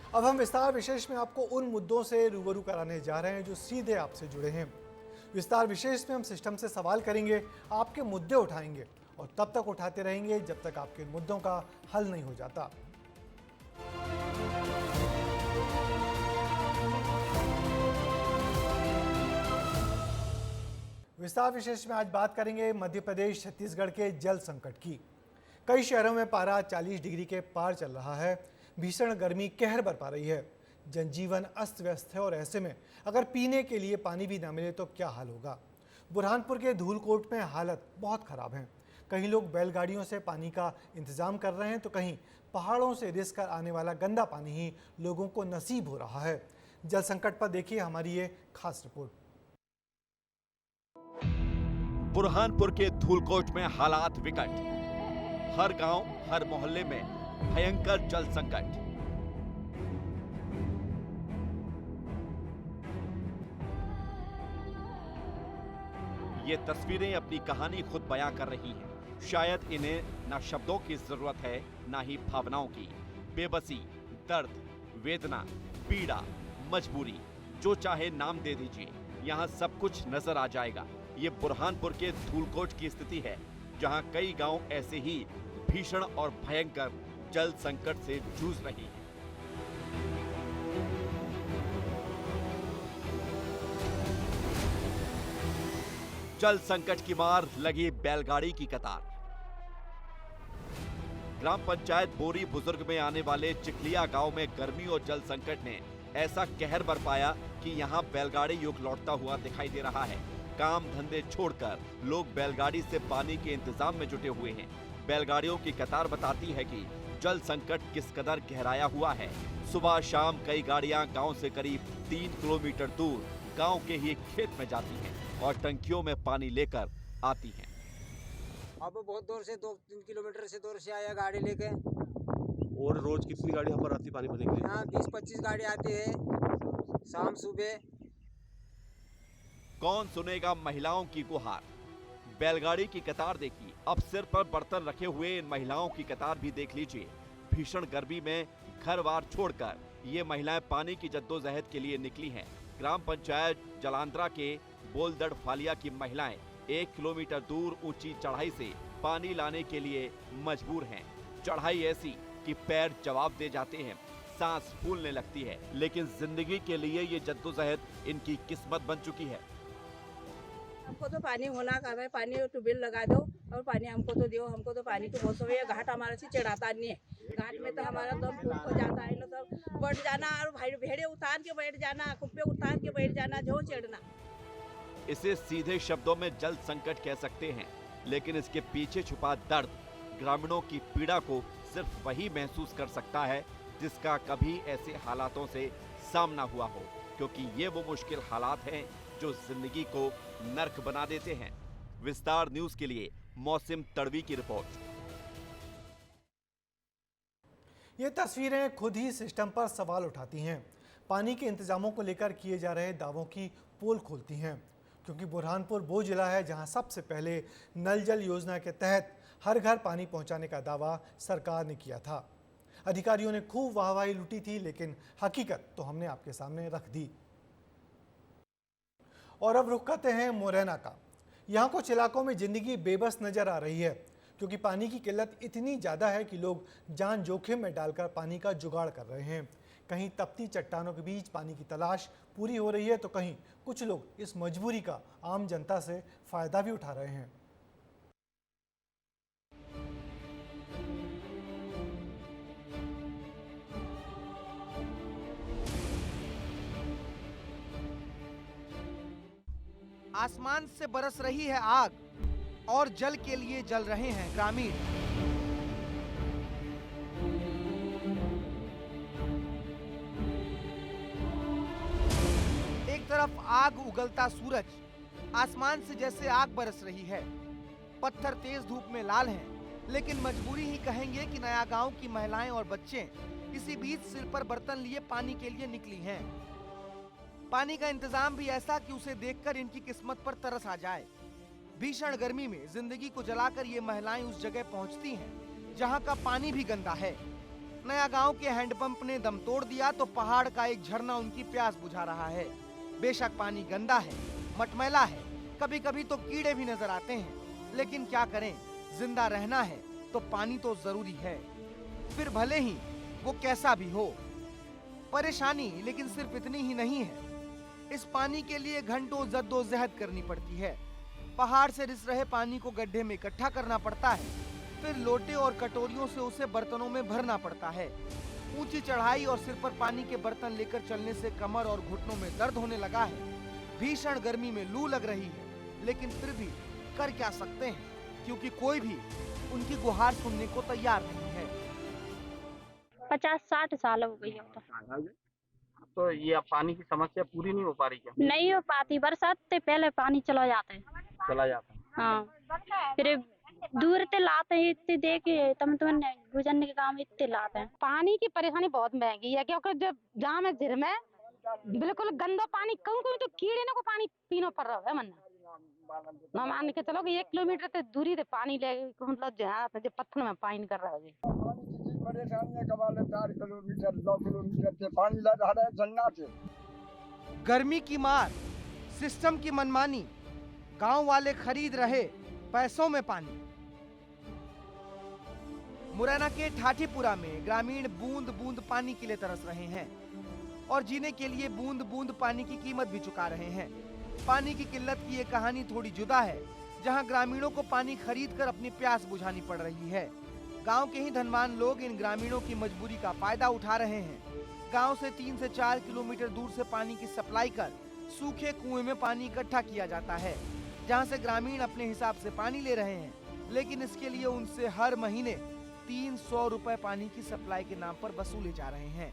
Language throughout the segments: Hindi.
अब हम विस्तार विशेष में आपको उन मुद्दों से रूबरू कराने जा रहे हैं जो सीधे आपसे जुड़े हैं। विस्तार विशेष में हम सिस्टम से सवाल करेंगे, आपके मुद्दे उठाएंगे और तब तक उठाते रहेंगे जब तक आपके मुद्दों का हल नहीं हो जाता। विस्तार विशेष में आज बात करेंगे मध्य प्रदेश छत्तीसगढ़ के जल संकट की। कई शहरों में पारा 40 डिग्री के पार चल रहा है। भीषण गर्मी कहर बरपा रही है। जनजीवन अस्त व्यस्त है और ऐसे में अगर पीने के लिए पानी भी ना मिले तो क्या हाल होगा। बुरहानपुर के धूलकोट में हालत बहुत खराब है। कहीं लोग बैलगाड़ियों से पानी का इंतजाम कर रहे हैं तो कहीं पहाड़ों से रिस कर आने वाला गंदा पानी ही लोगों को नसीब हो रहा है। जल संकट पर देखिए हमारी ये खास रिपोर्ट। बुरहानपुर के धूलकोट में हालात विकट। हर गांव, हर मोहल्ले में भयंकर जल संकट। ये तस्वीरें अपनी कहानी खुद बयां कर रही हैं। शायद इन्हें ना शब्दों की जरूरत है, ना ही भावनाओं की। बेबसी, दर्द, वेदना, पीड़ा, मजबूरी, जो चाहे नाम दे दीजिए, यहाँ सब कुछ नजर आ जाएगा। ये बुरहानपुर के धूलकोट की स्थिति है, जहां कई गांव ऐसे ही भीषण और भयंकर जल संकट से जूझ रही हैं। जल संकट की मार लगी बैलगाड़ी की कतार। ग्राम पंचायत बोरी बुजुर्ग में आने वाले चिखलिया गांव में गर्मी और जल संकट ने ऐसा कहर बरपाया कि यहां बैलगाड़ी युग लौटता हुआ दिखाई दे रहा है। काम धंधे छोड़कर लोग बैलगाड़ी से पानी के इंतजाम में जुटे हुए हैं। बैलगाड़ियों की कतार बताती है कि जल संकट किस कदर गहराया हुआ है। सुबह शाम कई गाड़ियां गांव से करीब 3 किलोमीटर दूर गांव के ही खेत में जाती हैं और टंकियों में पानी लेकर आती हैं। अब बहुत दूर से 2-3 किलोमीटर से दूर से आया गाड़ी लेके। और रोज कितनी गाड़ी यहाँ पर आती पानी भरने के लिए? यहाँ 20-25 गाड़ी आती है शाम सुबह। कौन सुनेगा महिलाओं की गुहार। बैलगाड़ी की कतार देखिए, अब सिर पर बर्तन रखे हुए इन महिलाओं की कतार भी देख लीजिए। भीषण गर्मी में घर-बार छोड़कर ये महिलाएं पानी की जद्दोजहद के लिए निकली हैं। ग्राम पंचायत जलांद्रा के बोलदड़ फालिया की महिलाएं 1 किलोमीटर दूर ऊंची चढ़ाई से पानी लाने के लिए मजबूर हैं। चढ़ाई ऐसी कि पैर जवाब दे जाते हैं, सांस फूलने लगती है, लेकिन जिंदगी के लिए ये जद्दोजहद इनकी किस्मत बन चुकी है। हमको तो पानी होना का है, पानी ट्यूबवेल लगा दो और पानी हमको तो दो। हमको तो पानी की बहुत समय है। घाट हमारा से चढ़ाता नहीं है। घाट में तो हमारा दम फूक हो जाता है ना, सब बैठ जाना और भेड़े उतार के बैठ जाना, कुप्पे उतार के बैठ जाना, जो चढ़ना। इसे सीधे शब्दों में जल संकट कह सकते हैं, लेकिन इसके पीछे छुपा दर्द, ग्रामीणों की पीड़ा को सिर्फ वही महसूस कर सकता है जिसका कभी ऐसे हालातों से सामना हुआ हो, क्योंकि ये वो मुश्किल हालात हैं जो जिंदगी को नर्क बना देते हैं। विस्तार न्यूज के लिए मौसिम तड़वी की रिपोर्ट। ये तस्वीरें खुद ही सिस्टम पर सवाल उठाती हैं। पानी के इंतजामों को लेकर किए जा रहे दावों की पोल खोलती हैं, क्योंकि बुरहानपुर वो जिला है जहां सबसे पहले नल जल योजना के तहत हर घर पानी पहुंचाने का दावा सरकार ने किया था। अधिकारियों ने खूब वाहवाही लूटी थी, लेकिन हकीकत तो हमने आपके सामने रख दी। और अब रुख करते हैं मुरैना का। यहाँ कुछ इलाकों में जिंदगी बेबस नजर आ रही है, क्योंकि पानी की किल्लत इतनी ज़्यादा है कि लोग जान जोखिम में डालकर पानी का जुगाड़ कर रहे हैं। कहीं तपती चट्टानों के बीच पानी की तलाश पूरी हो रही है तो कहीं कुछ लोग इस मजबूरी का आम जनता से फायदा भी उठा रहे हैं। आसमान से बरस रही है आग और जल के लिए जल रहे हैं ग्रामीण। एक तरफ आग उगलता सूरज, आसमान से जैसे आग बरस रही है। पत्थर तेज धूप में लाल हैं, लेकिन मजबूरी ही कहेंगे कि नया गांव की महिलाएं और बच्चे इसी बीच सिर पर बर्तन लिए पानी के लिए निकली हैं। पानी का इंतजाम भी ऐसा कि उसे देखकर इनकी किस्मत पर तरस आ जाए। भीषण गर्मी में जिंदगी को जलाकर ये महिलाएं उस जगह पहुंचती हैं जहां का पानी भी गंदा है। नया गांव के हैंडपंप ने दम तोड़ दिया तो पहाड़ का एक झरना उनकी प्यास बुझा रहा है। बेशक पानी गंदा है, मटमैला है, कभी कभी तो कीड़े भी नजर आते हैं, लेकिन क्या करें, जिंदा रहना है तो पानी तो जरूरी है, फिर भले ही वो कैसा भी हो। परेशानी लेकिन सिर्फ इतनी ही नहीं है, इस पानी के लिए घंटों जद्दोजहद करनी पड़ती है। पहाड़ से रिस रहे पानी को गड्ढे में इकट्ठा करना पड़ता है, फिर लोटे और कटोरियों से उसे बर्तनों में भरना पड़ता है। ऊंची चढ़ाई और सिर पर पानी के बर्तन लेकर चलने से कमर और घुटनों में दर्द होने लगा है। भीषण गर्मी में लू लग रही है, लेकिन फिर भी कर क्या सकते हैं, क्योंकि कोई भी उनकी गुहार सुनने को तैयार नहीं है। 50-60 साल हो गई है। तो ये अब पानी की समस्या पूरी नहीं हो पा रही क्या? नहीं हो पाती, बरसात से पहले पानी चला जाता है। चला जाता है। हाँ, फिर दूर से लाते हैं, इतने देखे तम गुजरने के काम इतने लाते हैं। पानी की परेशानी बहुत महंगी है, क्योंकि जब जहाँ मैं जिर में बिल्कुल गंदा पानी, कहूँ तो कीड़े को पानी पीना पड़ रहा है। मन ना मान के चलो कि 1 किलोमीटर से दूरी से पानी ले, मतलब जहाँ जब पत्थर में पानी कर रहा है। परेशानी 4 किलोमीटर 2 किलोमीटर से पानी ला रहा है झरना से। गर्मी की मार, सिस्टम की मनमानी, गांव वाले खरीद रहे पैसों में पानी। मुरैना के ठाठीपुरा में ग्रामीण बूंद बूंद पानी के लिए तरस रहे हैं और जीने के लिए बूंद बूंद पानी की कीमत भी चुका रहे हैं। पानी की किल्लत की ये कहानी थोड़ी जुदा है, जहां ग्रामीणों को पानी खरीद कर अपनी प्यास बुझानी पड़ रही है। गांव के ही धनवान लोग इन ग्रामीणों की मजबूरी का फायदा उठा रहे हैं। गांव से 3 से 4 किलोमीटर दूर से पानी की सप्लाई कर सूखे कुएं में पानी इकट्ठा किया जाता है, जहां से ग्रामीण अपने हिसाब से पानी ले रहे हैं, लेकिन इसके लिए उनसे हर महीने 300 रुपए पानी की सप्लाई के नाम पर वसूले जा रहे हैं।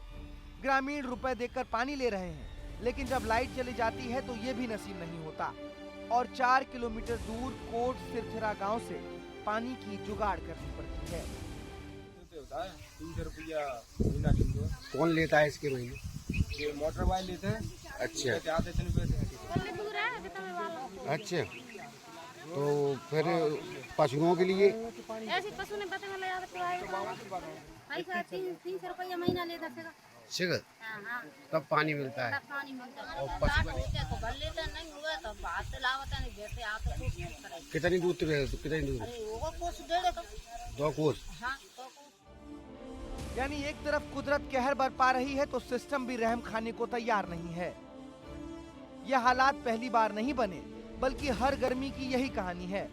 ग्रामीण रुपए देकर पानी ले रहे हैं, लेकिन जब लाइट चली जाती है तो ये भी नसीब नहीं होता और 4 किलोमीटर दूर कोट सिरथिरा गांव से पानी की जुगाड़ करनी पड़ती है। 300 रुपया महीना किलो। कौन लेता है इसके महीने? ये मोटर वाले लेते हैं। अच्छा अच्छा, तो फिर पशुओं के लिए ऐसे पशु ने बता में ले पैसा 300 रुपया महीना लेता है। शिगर तब पानी मिलता है। पानी मिलता है और पशु को भर लेता नहीं हुआ तो बात से लावता नहीं देते आप तो कितनी दूर तक? कितनी दूर? अरे वो कोस डेढ़ का 2 कोस। हां, यानी एक तरफ कुदरत कहर बरपा रही है तो सिस्टम भी रहम खाने को तैयार नहीं है। यह हालात पहली बार नहीं बने, बल्कि हर गर्मी की यही कहानी है।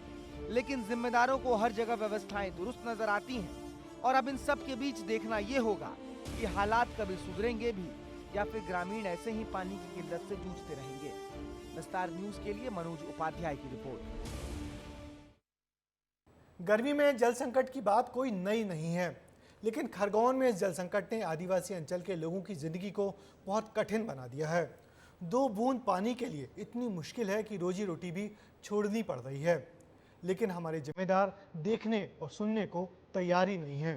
लेकिन जिम्मेदारों को हर जगह व्यवस्थाएं दुरुस्त नजर आती हैं और अब इन सब के बीच देखना ये होगा कि हालात कभी सुधरेंगे भी या फिर ग्रामीण ऐसे ही पानी की किल्लत से जूझते रहेंगे। विस्तार न्यूज के लिए मनोज उपाध्याय की रिपोर्ट। गर्मी में जल संकट की बात कोई नई नहीं है, लेकिन खरगोन में इस जल संकट ने आदिवासी अंचल के लोगों की जिंदगी को बहुत कठिन बना दिया है। 2 बूंद पानी के लिए इतनी मुश्किल है कि रोजी रोटी भी छोड़नी पड़ रही है, लेकिन हमारे जिम्मेदार देखने और सुनने को तैयार ही नहीं है।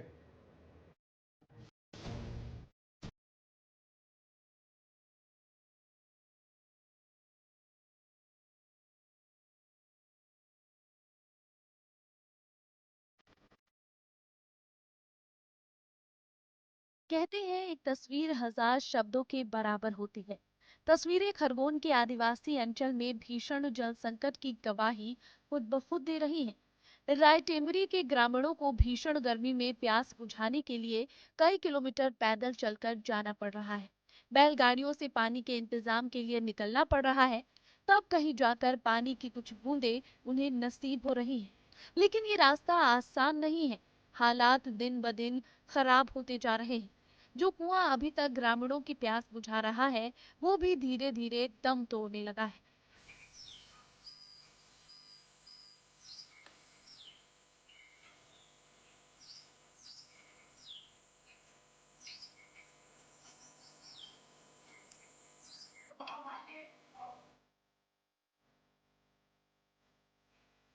कहते हैं एक तस्वीर 1000 शब्दों के बराबर होती है। तस्वीरें खरगोन के आदिवासी अंचल में भीषण जल संकट की गवाही खुद ब खुद दे रही हैं। रायटेमरी के ग्रामीणों को भीषण गर्मी में प्यास बुझाने के लिए कई किलोमीटर पैदल चलकर जाना पड़ रहा है। बैलगाड़ियों से पानी के इंतजाम के लिए निकलना पड़ रहा है, तब कहीं जाकर पानी की कुछ बूंदें उन्हें नसीब हो रही हैं। लेकिन ये रास्ता आसान नहीं है। हालात दिन ब दिन खराब होते जा रहे हैं। जो कुआं अभी तक ग्रामीणों की प्यास बुझा रहा है, वो भी धीरे धीरे दम तोड़ने लगा है।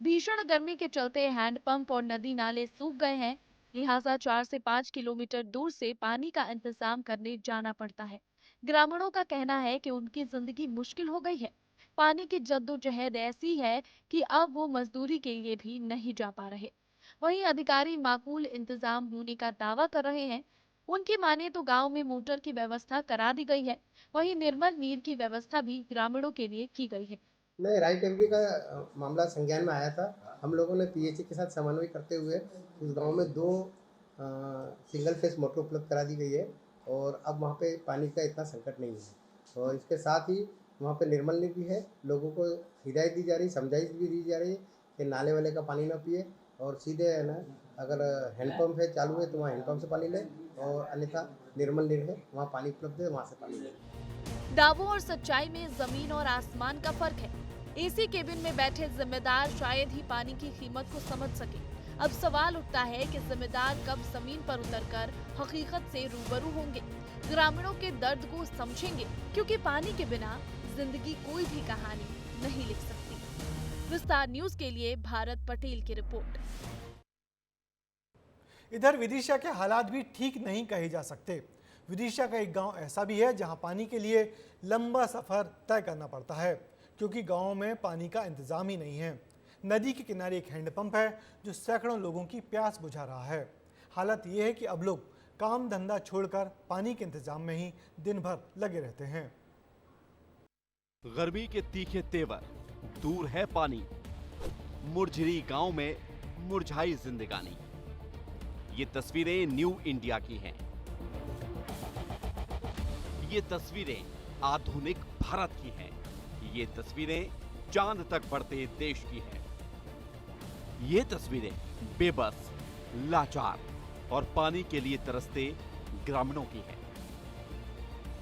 भीषण गर्मी के चलते हैंडपंप और नदी नाले सूख गए हैं, लिहाजा 4 से 5 किलोमीटर दूर से पानी का इंतजाम करने जाना पड़ता है। ग्रामीणों का कहना है कि उनकी जिंदगी मुश्किल हो गई है। पानी की जद्दोजहद ऐसी है कि अब वो मजदूरी के लिए भी नहीं जा पा रहे। वहीं अधिकारी माकूल इंतजाम होने का दावा कर रहे हैं। उनकी माने तो गांव में मोटर की व्यवस्था करा दी गई है, वहीं निर्मल नीर की व्यवस्था भी ग्रामीणों के लिए की गई है। नहीं, राइट टेम्परी का मामला संज्ञान में आया था। हम लोगों ने पीएचई के साथ समन्वय करते हुए उस गांव में 2 सिंगल फेस मोटर उपलब्ध करा दी गई है और अब वहां पे पानी का इतना संकट नहीं है। और इसके साथ ही वहां पे निर्मल नीर भी है। लोगों को हिदायत दी जा रही, समझाइश भी दी जा रही है कि नाले वाले का पानी ना पिए और सीधे है ना, अगर हैंडपम्प है चालू है तो वहाँ हैंडपम्प से पानी ले, और अन्यथा निर्मल नीर है, वहाँ पानी उपलब्ध है, वहाँ से पानी ले। दावों और सच्चाई में जमीन और आसमान का फर्क है। एसी केबिन में बैठे जिम्मेदार शायद ही पानी की कीमत को समझ सके। अब सवाल उठता है कि जिम्मेदार कब जमीन पर उतरकर हकीकत से रूबरू होंगे, ग्रामीणों के दर्द को समझेंगे, क्योंकि पानी के बिना जिंदगी कोई भी कहानी नहीं लिख सकती। विस्तार न्यूज के लिए भारत पटेल की रिपोर्ट। इधर विदिशा के हालात भी ठीक नहीं कहे जा सकते। विदिशा का एक गांव ऐसा भी है जहां पानी के लिए लंबा सफर तय करना पड़ता है, क्योंकि गांव में पानी का इंतजाम ही नहीं है। नदी के किनारे एक हैंडपंप है जो सैकड़ों लोगों की प्यास बुझा रहा है। हालत ये है कि अब लोग काम धंधा छोड़कर पानी के इंतजाम में ही दिन भर लगे रहते हैं। गर्मी के तीखे तेवर, दूर है पानी, मुरझरी गांव में मुरझाई जिंदगानी। ये तस्वीरें न्यू इंडिया की हैं। ये तस्वीरें आधुनिक भारत की हैं। ये तस्वीरें चांद तक बढ़ते देश की हैं। ये तस्वीरें बेबस, लाचार और पानी के लिए तरसते ग्रामीणों की हैं।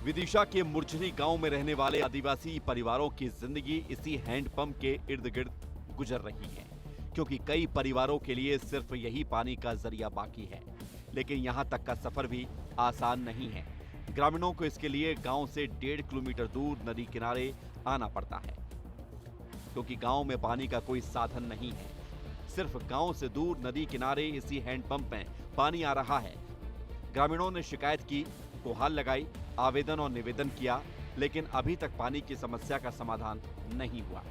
विदिशा के मुरझरी गांव में रहने वाले आदिवासी परिवारों की जिंदगी इसी हैंडपंप के इर्द गिर्द गुजर रही है, क्योंकि कई परिवारों के लिए सिर्फ यही पानी का जरिया बाकी है। लेकिन यहां तक का सफर भी आसान नहीं है। ग्रामीणों को इसके लिए गांव से 1.5 किलोमीटर दूर नदी किनारे आना पड़ता है, क्योंकि गांव में पानी का कोई साधन नहीं है। सिर्फ गांव से दूर नदी किनारे इसी हैंडपंप में पानी आ रहा है। ग्रामीणों ने शिकायत की, गुहार लगाई, आवेदन और निवेदन किया, लेकिन अभी तक पानी की समस्या का समाधान नहीं हुआ।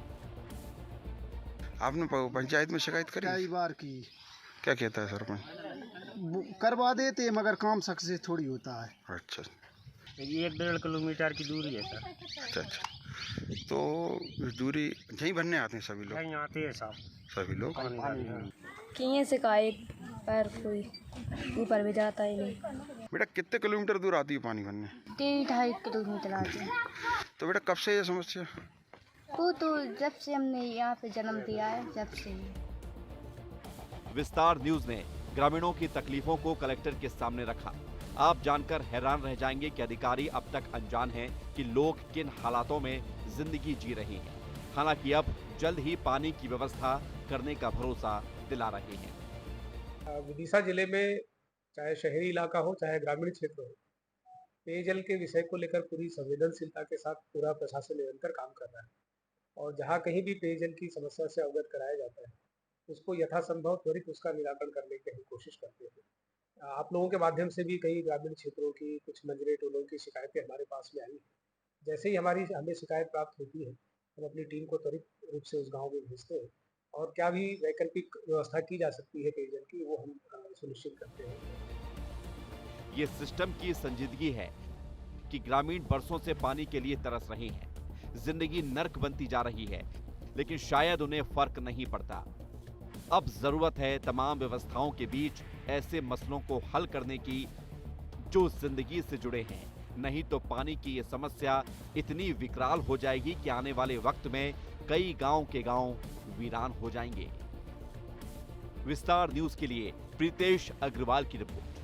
आपने पंचायत में शिकायत करी? कई बार की। क्या कहता है सरपंच? करवा देते मगर काम सक्सेस थोड़ी होता है। अच्छा, ये 1.5 किलोमीटर की दूरी है सर। अच्छा अच्छा, तो दूरी यहीं भरने आते हैं सभी लोग? यहीं आते हैं साहब सभी लोग। किए से का एक पैर कोई ऊपर भी जाता ही नहीं। बेटा कितने किलोमीटर दूर आती है पानी भरने? 2.5 किलोमीटर आती है। तो बेटा कब से ये समस्या? वो तो जब से हमने यहाँ पे जन्म दिया है, जब से। विस्तार न्यूज ने ग्रामीणों की तकलीफों को कलेक्टर के सामने रखा। आप जानकर हैरान रह जाएंगे कि अधिकारी अब तक अनजान हैं कि लोग किन हालातों में जिंदगी जी रहे हैं। हालांकि अब जल्द ही पानी की व्यवस्था करने का भरोसा दिला रहे हैं। विदिशा जिले में चाहे शहरी इलाका हो चाहे ग्रामीण क्षेत्र हो, पेयजल के विषय को लेकर पूरी संवेदनशीलता के साथ पूरा प्रशासन निरंतर काम कर रहा है। और जहाँ कहीं भी पेयजल की समस्या से अवगत कराया जाता है, उसको यथासंभव त्वरित उसका निराकरण करने की हम कोशिश करते हैं। आप लोगों के माध्यम से भी कई ग्रामीण क्षेत्रों की, कुछ मंजरे टोलों की शिकायतें हमारे पास में आई हैं। जैसे ही हमें शिकायत प्राप्त होती है, हम अपनी टीम को त्वरित रूप से उस गांव में भेजते हैं और क्या भी वैकल्पिक व्यवस्था की जा सकती है पेयजल की, वो हम सुनिश्चित करते हैं। ये सिस्टम की संजीदगी है कि ग्रामीण बरसों से पानी के लिए तरस रहे हैं। जिंदगी नर्क बनती जा रही है, लेकिन शायद उन्हें फर्क नहीं पड़ता। अब जरूरत है तमाम व्यवस्थाओं के बीच ऐसे मसलों को हल करने की जो जिंदगी से जुड़े हैं। नहीं तो पानी की ये समस्या इतनी विकराल हो जाएगी कि आने वाले वक्त में कई गांव के गांव वीरान हो जाएंगे। विस्तार न्यूज के लिए प्रीतेश अग्रवाल की रिपोर्ट।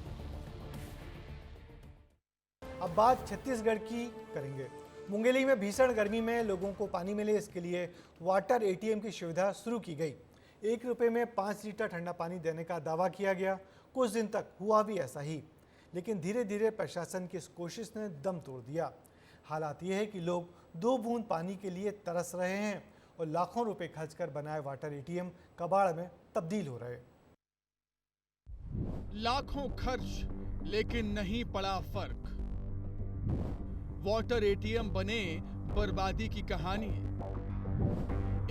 अब बात छत्तीसगढ़ की करेंगे। मुंगेली में भीषण गर्मी में लोगों को पानी मिले, इसके लिए वाटर एटीएम की सुविधा शुरू की गई। 1 रुपये में 5 लीटर ठंडा पानी देने का दावा किया गया। कुछ दिन तक हुआ भी ऐसा ही, लेकिन धीरे धीरे प्रशासन की इस कोशिश ने दम तोड़ दिया। हालात ये है कि लोग 2 बूंद पानी के लिए तरस रहे हैं और लाखों रुपए खर्च कर बनाए वाटर एटीएम कबाड़ में तब्दील हो रहे। लाखों खर्च लेकिन नहीं पड़ा फर्क। वाटर एटीएम बने बर्बादी की कहानी।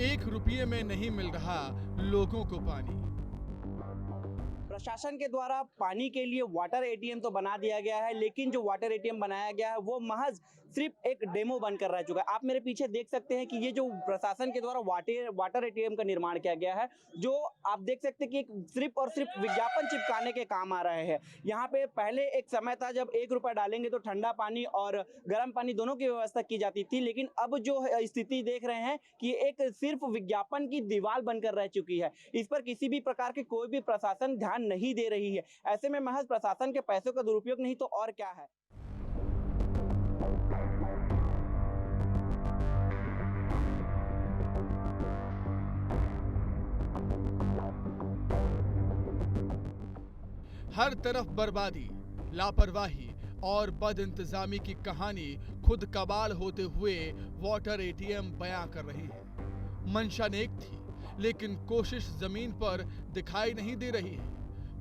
1 रुपये में नहीं मिल रहा लोगों को पानी। प्रशासन के द्वारा पानी के लिए वाटर एटीएम तो बना दिया गया है, लेकिन जो वाटर एटीएम बनाया गया है वो महज सिर्फ एक डेमो बनकर रह चुका है। आप मेरे पीछे देख सकते हैं कि ये जो प्रशासन के द्वारा वाटर एटीएम का निर्माण किया गया है, जो आप देख सकते हैं कि सिर्फ और सिर्फ विज्ञापन चिपकाने के काम आ रहे हैं। यहाँ पे पहले एक समय था जब 1 रुपया डालेंगे तो ठंडा पानी और गर्म पानी दोनों की व्यवस्था की जाती थी, लेकिन अब जो स्थिति देख रहे हैं कि एक सिर्फ विज्ञापन की दीवार बनकर रह चुकी है। इस पर किसी भी प्रकार के कोई भी प्रशासन ध्यान नहीं दे रही है। ऐसे में महज प्रशासन के पैसों का दुरुपयोग नहीं तो और क्या है। हर तरफ बर्बादी, लापरवाही और बदइंतजामी की कहानी खुद कबाल होते हुए वाटर एटीएम बयां कर रही है। मंशा नेक थी, लेकिन कोशिश जमीन पर दिखाई नहीं दे रही है।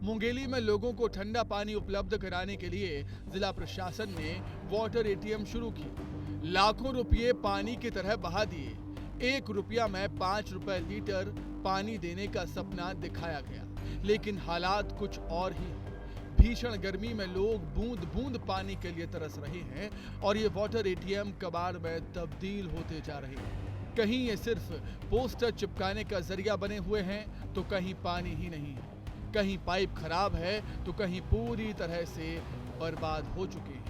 मुंगेली में लोगों को ठंडा पानी उपलब्ध कराने के लिए जिला प्रशासन ने वाटर एटीएम शुरू की। लाखों रुपये पानी की तरह बहा दिए। 1 रुपया में 5 रुपए लीटर पानी देने का सपना दिखाया गया, लेकिन हालात कुछ और ही हैं। भीषण गर्मी में लोग बूंद बूंद पानी के लिए तरस रहे हैं और ये वाटर एटीएम कबाड़ में तब्दील होते जा रहे हैं। कहीं ये सिर्फ पोस्टर चिपकाने का जरिया बने हुए हैं तो कहीं पानी ही नहीं है, कहीं पाइप खराब है तो कहीं पूरी तरह से बर्बाद हो चुके हैं।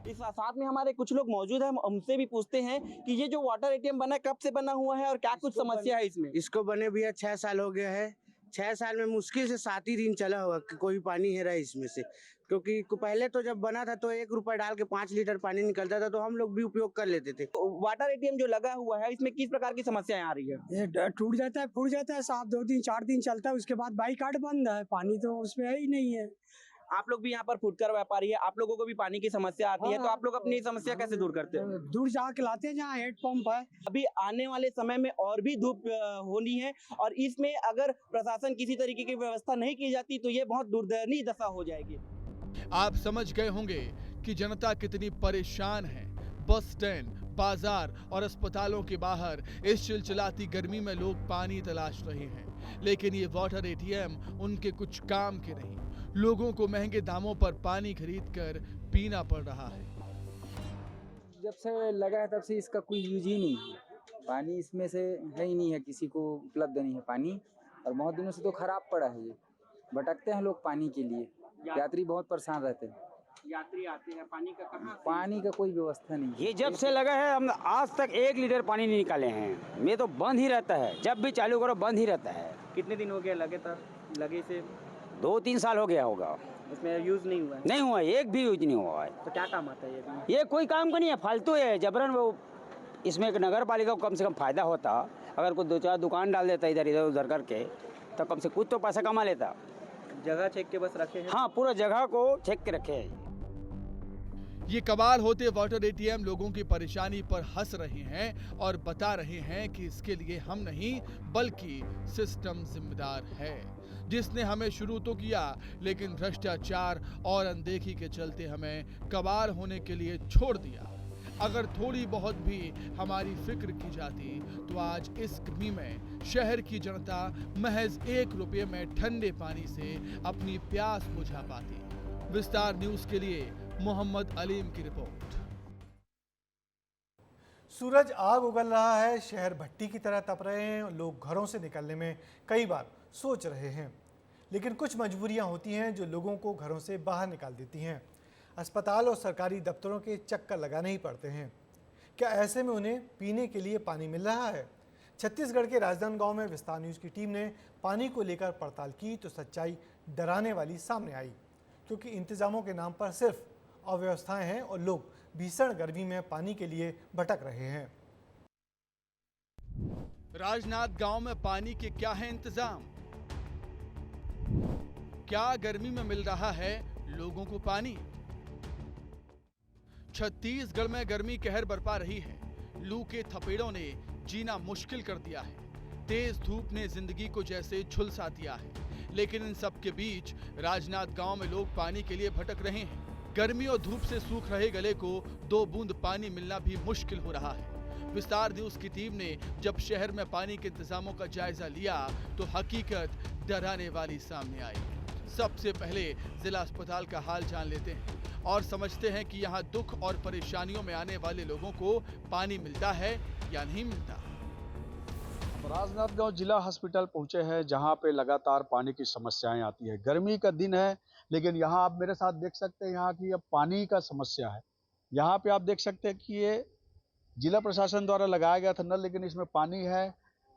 इस साथ में हमारे कुछ लोग मौजूद हैं, हमसे भी पूछते हैं कि ये जो वाटर एटीएम बना कब से बना हुआ है और क्या कुछ समस्या है इसमें। इसको बने भैया 6 साल हो गया है। 6 साल में मुश्किल से 7 ही दिन चला हुआ कि कोई पानी है रहा इसमें से, क्योंकि पहले तो जब बना था तो 1 रुपया डाल के 5 लीटर पानी निकलता था, तो हम लोग भी उपयोग कर लेते थे। वाटर एटीएम जो लगा हुआ है इसमें किस प्रकार की समस्याएं आ रही है? ये टूट जाता है, फूट जाता है, साफ 2 दिन 4 दिन चलता है, उसके बाद बाई कार्ड बंद है, पानी तो उसमें है ही नहीं है। आप लोग भी यहाँ पर फुटकर व्यापारी है, आप लोगों को भी पानी की समस्या आती है, तो आप लोग अपनी समस्या कैसे दूर करते हैं? दूर जाके लाते हैं जहाँ हेड पंप है। अभी आने वाले समय में और भी धूप होनी है और इसमें अगर प्रशासन किसी तरीके की व्यवस्था नहीं की जाती तो ये बहुत दुर्दयनीय दशा हो जाएगी। आप समझ गए होंगे कि जनता कितनी परेशान है। बस स्टैंड, बाजार और अस्पतालों के बाहर इस चिलचिलाती गर्मी में लोग पानी तलाश रहे हैं, लेकिन ये वाटर एटीएम उनके कुछ काम के नहीं। लोगों को महंगे दामों पर पानी खरीदकर पीना पड़ रहा है। जब से लगा है तब से इसका कोई यूज ही नहीं है। पानी इसमें से है ही नहीं है, किसी को उपलब्ध नहीं है पानी, और बहुत दिनों से तो खराब पड़ा है। ये भटकते हैं लोग पानी के लिए, यात्री बहुत परेशान रहते हैं। यात्री आते हैं, पानी का कहाँ? पानी का कोई व्यवस्था नहीं। ये जब से लगा है हम आज तक 1 लीटर पानी नहीं निकाले हैं। ये तो बंद ही रहता है, जब भी चालू करो बंद ही रहता है। कितने दिन हो गए लगे से? 2-3 साल हो गया होगा। इसमें यूज नहीं हुआ है? नहीं हुआ, एक भी यूज नहीं हुआ है। तो क्या काम आता है ये कोई काम का नहीं है, फालतू है जबरन। वो इसमें एक नगर पालिका को कम से कम फायदा होता, अगर कोई 2-4 दुकान डाल देता इधर उधर करके, तो कम से कुछ तो पैसा कमा लेता। जगह चेक के बस रखे हैं? हाँ, पूरा जगह को चेक के रखे हैं। ये कबाल होते वाटर एटीएम लोगों की परेशानी पर हंस रहे हैं और बता रहे हैं कि इसके लिए हम नहीं बल्कि सिस्टम जिम्मेदार है, जिसने हमें शुरू तो किया लेकिन भ्रष्टाचार और अनदेखी के चलते हमें कबाल होने के लिए छोड़ दिया। अगर थोड़ी बहुत भी हमारी फिक्र की जाती तो आज इस गर्मी में शहर की जनता महज 1 रुपये में ठंडे पानी से अपनी प्यास बुझा पाती। विस्तार न्यूज के लिए मोहम्मद अलीम की रिपोर्ट। सूरज आग उगल रहा है, शहर भट्टी की तरह तप रहे हैं, लोग घरों से निकलने में कई बार सोच रहे हैं, लेकिन कुछ मजबूरियां होती हैं जो लोगों को घरों से बाहर निकाल देती हैं। अस्पताल और सरकारी दफ्तरों के चक्कर लगाने ही पड़ते हैं। क्या ऐसे में उन्हें पीने के लिए पानी मिल रहा है? छत्तीसगढ़ के राजनांदगांव में विस्तार न्यूज़ की टीम ने पानी को लेकर पड़ताल की तो सच्चाई डराने वाली सामने आई, क्योंकि इंतजामों के नाम पर सिर्फ अव्यवस्थाएं हैं और लोग भीषण गर्मी में पानी के लिए भटक रहे हैं। राजनांदगांव में पानी के क्या है इंतजाम? क्या गर्मी में मिल रहा है लोगों को पानी? छत्तीसगढ़ में गर्मी कहर बरपा रही है। लू के थपेड़ों ने जीना मुश्किल कर दिया है। तेज धूप ने जिंदगी को जैसे झुलसा दिया है, लेकिन इन सब के बीच राजनांदगांव में लोग पानी के लिए भटक रहे हैं। गर्मी और धूप से सूख रहे गले को 2 बूंद पानी मिलना भी मुश्किल हो रहा है। विस्तार न्यूज की टीम ने जब शहर में पानी के इंतजामों का जायजा लिया तो हकीकत डराने वाली सामने आई। सबसे पहले जिला अस्पताल का हाल जान लेते हैं और समझते हैं कि यहाँ दुख और परेशानियों में आने वाले लोगों को पानी मिलता है या नहीं मिलता। राजनांदगांव जिला अस्पताल पहुंचे हैं जहां पे लगातार पानी की समस्याएं आती है। गर्मी का दिन है, लेकिन यहां आप मेरे साथ देख सकते हैं यहाँ की अब पानी का समस्या है। यहाँ पे आप देख सकते हैं कि ये जिला प्रशासन द्वारा लगाया गया था नल, लेकिन इसमें पानी है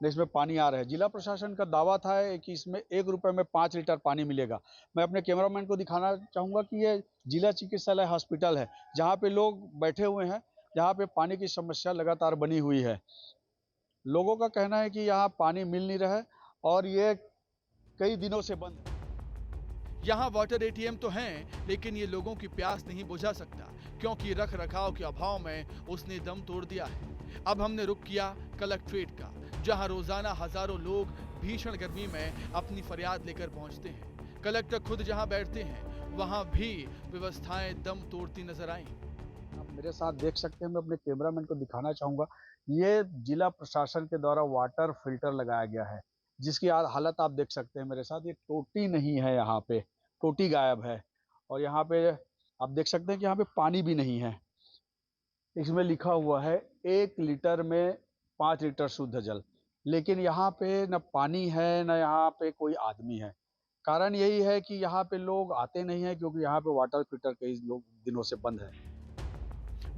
न इसमें पानी आ रहा है। जिला प्रशासन का दावा था कि इसमें 1 रुपए में 5 लीटर पानी मिलेगा। मैं अपने कैमरामैन को दिखाना चाहूँगा कि ये जिला चिकित्सालय हॉस्पिटल है जहाँ पे लोग बैठे हुए हैं, जहाँ पे पानी की समस्या लगातार बनी हुई है। लोगों का कहना है कि यहाँ पानी मिल नहीं रहा है और ये कई दिनों से बंद है। यहाँ वाटर एटीएम तो हैं, लेकिन ये लोगों की प्यास नहीं बुझा सकता क्योंकि रख रखाव के अभाव में उसने दम तोड़ दिया है। अब हमने रुख किया कलेक्ट्रेट का, जहाँ रोजाना हजारों लोग भीषण गर्मी में अपनी फरियाद लेकर पहुँचते हैं। कलेक्टर खुद जहाँ बैठते हैं वहाँ भी व्यवस्थाएं दम तोड़ती नजर आई। आप मेरे साथ देख सकते हैं, मैं अपने कैमरामैन को दिखाना चाहूँगा, ये जिला प्रशासन के द्वारा वाटर फिल्टर लगाया गया है जिसकी हालत आप देख सकते हैं मेरे साथ। ये टोटी नहीं है, यहाँ पे टोटी गायब है और यहाँ पे आप देख सकते हैं कि यहाँ पे पानी भी नहीं है। इसमें लिखा हुआ है 1 लीटर में 5 लीटर शुद्ध जल, लेकिन यहाँ पे न पानी है न यहाँ पे कोई आदमी है। कारण यही है कि यहाँ पे लोग आते नहीं हैं क्योंकि यहाँ पे वाटर फिल्टर कई दिनों से बंद है।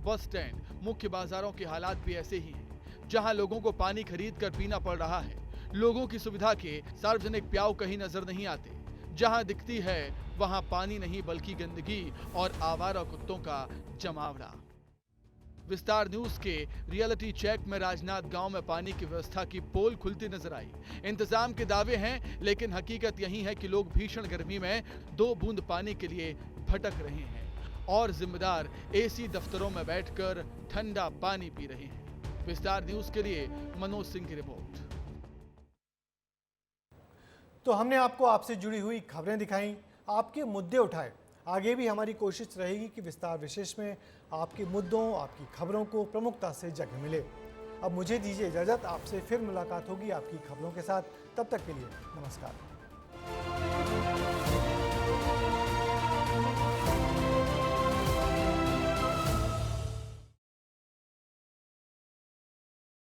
बस स्टैंड, मुख्य बाजारों के हालात भी ऐसे ही हैं, जहां लोगों को पानी खरीद कर पीना पड़ रहा है। लोगों की सुविधा के सार्वजनिक प्याऊ कहीं नजर नहीं आते। जहां दिखती है वहां पानी नहीं बल्कि गंदगी और आवारा कुत्तों का जमावड़ा। विस्तार न्यूज के रियलिटी चेक में राजनांदगांव में पानी की व्यवस्था की पोल खुलती नजर आई। इंतजाम के दावे हैं, लेकिन हकीकत यही है कि लोग भीषण गर्मी में 2 बूंद पानी के लिए भटक रहे हैं और जिम्मेदार एसी दफ्तरों में बैठकर ठंडा पानी पी रहे हैं। विस्तार न्यूज के लिए मनोज सिंह की रिपोर्ट। तो हमने आपको आपसे जुड़ी हुई खबरें दिखाई, आपके मुद्दे उठाए। आगे भी हमारी कोशिश रहेगी कि विस्तार विशेष में आपके मुद्दों, आपकी खबरों को प्रमुखता से जगह मिले। अब मुझे दीजिए इजाजत, आपसे फिर मुलाकात होगी आपकी खबरों के साथ। तब तक के लिए नमस्कार।